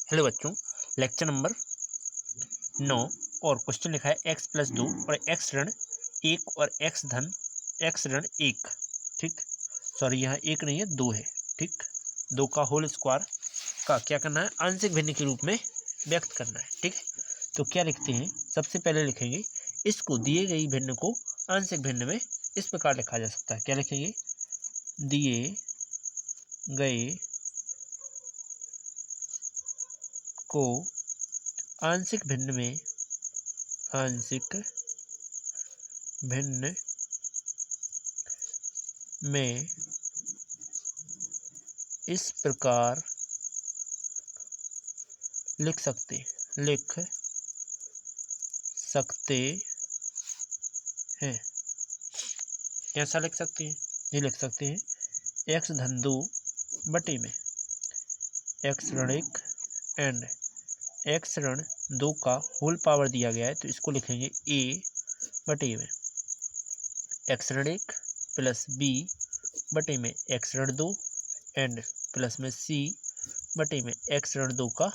Hello बच्चों, lecture number 9 और question लिखा है x प्लस 2 और x ऋण 1 और x धन x ऋण 1। ठीक, सॉरी यहाँ 1 नहीं है 2 है। ठीक, 2 का होल स्क्वायर का क्या करना है, आंशिक भिन्न के रूप में व्यक्त करना है। ठीक है, तो क्या लिखते हैं, सबसे पहले लिखेंगे इसको, दिए गई भिन्न को आंशिक भिन्न में इस प्रकार लिखा जा सकता है। क्या लिखेंगे, दिए गए को आंशिक भिन्न में इस प्रकार लिख सकते हैं। कैसा लिख सकते हैं, ये लिख सकते हैं x धन 2 बटे में x ऋण 1 एंड x ऋण 2 का होल पावर दिया गया है, तो इसको लिखेंगे a बटे में x ऋण 1 प्लस b बटे में x ऋण 2 एंड प्लस में c बटे में x ऋण 2 का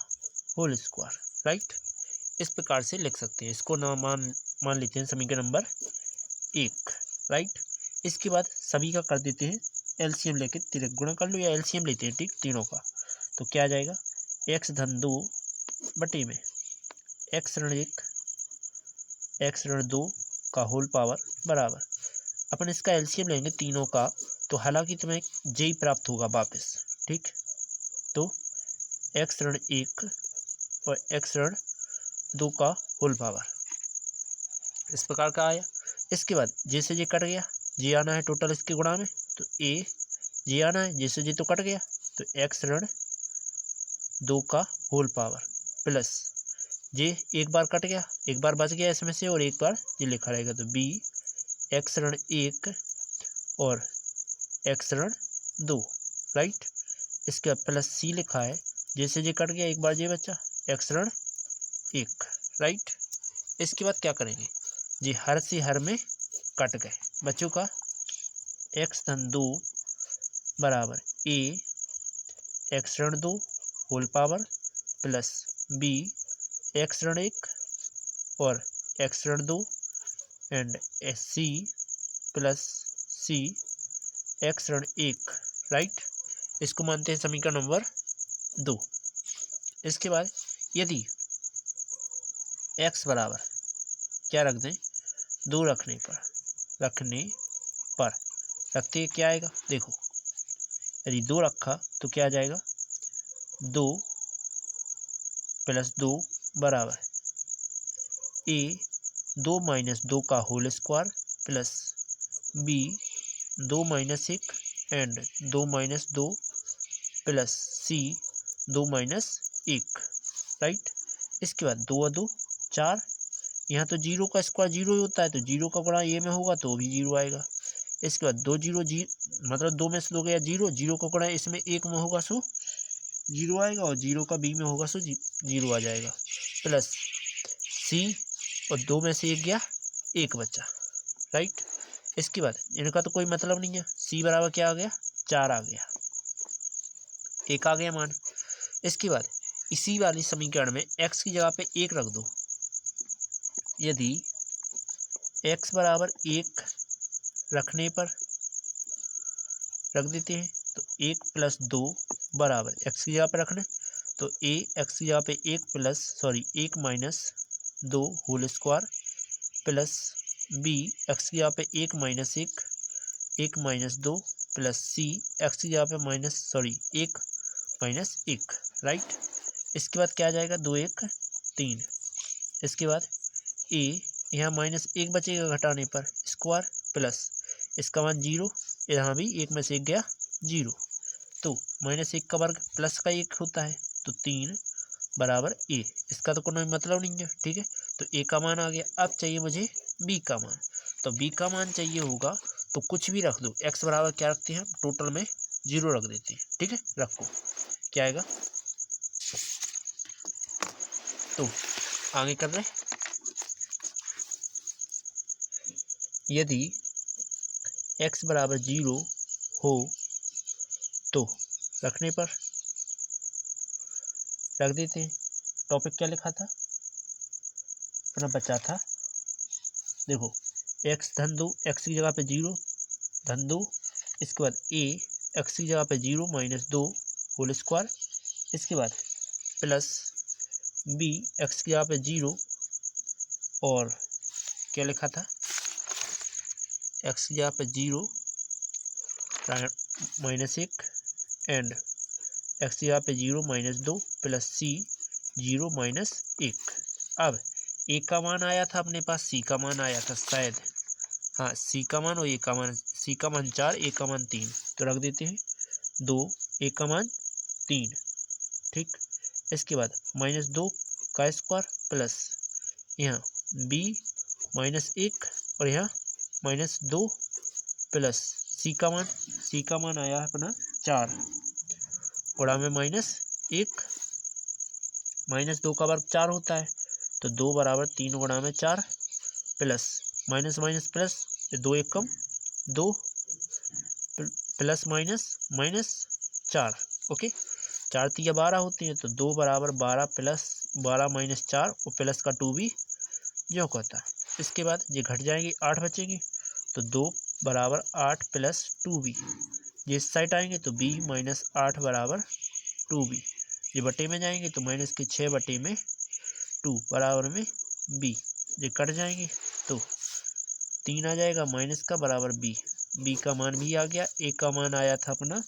होल स्क्वायर। राइट, इस प्रकार से लिख सकते हैं। इसको ना मान लेते हैं समीकरण नंबर 1। राइट, इसके बाद सभी का कर देते हैं एलसीएम लेके, तिरक गुणा कर लो या एलसीएम लेते हैं। ठीक, तीनों का तो क्या आ जाएगा, x धन 2 बटे में x ऋण 1 x ऋण 2 का होल पावर बराबर, अपन इसका एलसीएम लेंगे तीनों का, तो हालांकि तुम्हें j प्राप्त होगा वापस। ठीक, तो x ऋण 1 और x ऋण 2 का होल पावर इस प्रकार का आया। इसके बाद जे से जे कट गया, जे आना है टोटल इसके गुणा में, तो a जे आना है, जे से जे तो कट गया, तो x ऋण 2 का होल पावर प्लस जे एक बार कट गया, एक बार बच गया इसमें से, और एक बार ये लिखा रहेगा, तो b x ऋण 1 और x ऋण 2। राइट, इसके बाद प्लस c लिखा है, जैसे जे कट गया, एक बार जे बचा, x ऋण 1। राइट, इसके बाद क्या करेंगे, जी हर से हर में कट गए, बच्चों का x धन 2 बराबर a x ऋण 2 whole power plus b x ऋण 1 और x ऋण 2 and c plus c x ऋण 1। राइट, इसको मानते हैं समीकरण नंबर 2। इसके बाद यदि x बराबर क्या रख दें, 2 रखने पर रखते क्या आएगा, देखो यदि 2 रखा तो क्या आ जाएगा, 2 प्लस 2 बराबर a 2 माइनस 2 का whole square plus b 2 minus 1 and 2 minus 2 plus c 2 minus 1। Right, इसके बाद 2 और 2 4, यहाँ तो जीरो का स्क्वायर जीरो ही होता है, तो जीरो का गुणा ये में होगा तो भी जीरो आएगा। इसके बाद 2 जीरो मतलब 2 में से 2 गया जीरो, जीरो का गुणा इसमें 1 में होगा सो जीरो आएगा, और जीरो का बी में होगा सो जीरो आ जाएगा, प्लस सी और 2 में से 1 गया, 1 बचा। राइट, इसके बाद इनका तो कोई मतलब नहीं है, सी बराबर क्या आ गया, 4 आ गया, 1 आ गया मान। इसके बाद इसी वाली समीकरण में x की जगह पे 1 रख दो। यदि x बराबर 1 रखने पर रख देते हैं, तो 1 प्लस 2 बराबर x की जगह पे रखना, तो a x की जगह पे 1 minus 2 whole square plus b x की जगह पे 1 माइनस 2 प्लस c x की जगह पे 1 माइनस 1। राइट, इसके बाद क्या आ जाएगा, 2 1 3। इसके बाद a यहाँ माइनस 1 बचेगा घटाने पर स्क्वायर प्लस इसका मान 0, यहाँ भी 1 में से 1 गया 0, तो माइनस 1 का वर्ग प्लस का 1 होता है, तो 3 बराबर a। इसका तो कोई मतलब नहीं है। ठीक है, तो a का मान आ गया। अब चाहिए मुझे b का मान, तो b का मान चाहिए होगा तो कुछ भी रख दो, x बराबर क्या रखते हैं, टोटल में 0 रख देते हैं। ठीक है, रखो, क्या आएगा, तो आगे कर रहे, यदि x बराबर 0 हो तो रखने पर रख देते हैं। टॉपिक क्या लिखा था अपना, बचा था देखो एक्स धन 2, एक्स की जगह पे 0 धन 2, इसके बाद ए एक्स की जगह पे 0 माइनस 2 होल स्क्वायर, इसके बाद प्लस बी एक्स की जगह पे 0 और क्या लिखा था एक्स की जगह पे 0 माइनस 1 एंड एक्स की जगह पे 0 माइनस 2 प्लस सी 0 माइनस 1। अब ए का मान आया था अपने पास, सी का मान आया था शायद, हाँ सी का मान और ए का मान, सी का मान 4 ए का मान 3, तो रख देते हैं 2 ए का मान 3, ठीक। इसके बाद माइनस 2 का स्क्वायर प्लस यहाँ बी माइनस 1 और यहाँ माइनस 2 प्लस सी का मान आया है अपना 4 गुणा में माइनस 1, माइनस 2 का वर्ग 4 होता है, तो 2 बराबर 3 गुणा में 4 प्लस माइनस माइनस प्लस 2 एकम 2 प्लस माइनस माइनस 4, ओके 4 3 12 होती है, तो 2 बराबर 12 प्लस 12 माइनस 4 और प्लस का 2 भी जो होता है। इसके बाद ये घट जाएंगे 8 बचेंगे, तो 2 बराबर 8 प्लस 2b, ये इस साइड आएंगे तो b माइनस 8 बराबर 2b, ये बटे में जाएंगे तो माइनस के 6 बटे में 2 बराबर में b, ये कट जाएंगे तो 3 आ जाएगा माइनस का बराबर b, b का मान भी आ गया, a का मान आया था अपना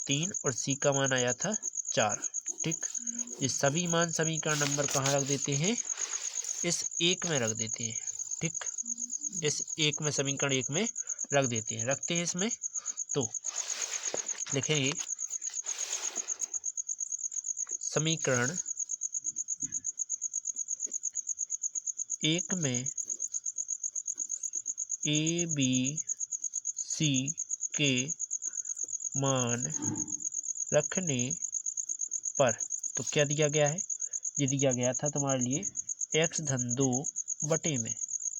3 और c का मान आया था 4, ठीक। ये सभी मान समीकरण नंबर कहाँ रख देते हैं, इस एक में रख देते हैं, ठीक, इस एक में समीकरण एक में रख देते हैं, रखते हैं इसमें, तो लिखेंगे समीकरण एक में ए बी सी के मान रखने पर, तो क्या दिया गया है, ये दिया गया था तुम्हारे लिए एक्स धन 2 बटे में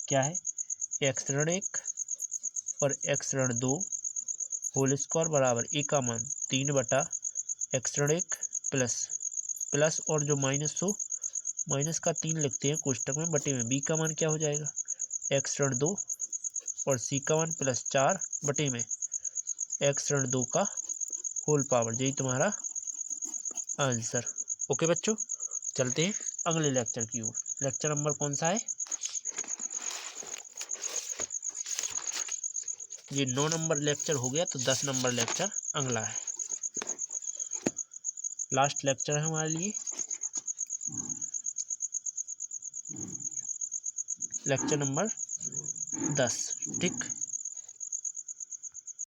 क्या है एक्स ऋण 1 और एक्स ऋण 2 होल स्क्वायर बराबर ए का मान 3 बटा एक्स ऋण 1 प्लस प्लस और जो माइनस हो माइनस का 3 लिखते हैं कोष्टक में बटे में, बी का मान क्या हो जाएगा एक्स ऋण 2 और सी का मान प्लस 4 बटे में एक्स ऋण 2 का होल पावर, यही तुम्हारा आंसर। ओके बच्चों, चलते हैं अगले लेक्चर की ओर। लेक्चर नंबर कौन सा है, ये 9 नंबर लेक्चर हो गया, तो 10 नंबर लेक्चर अगला है, लास्ट लेक्चर है हमारे लिए, लेक्चर नंबर 10, ठीक।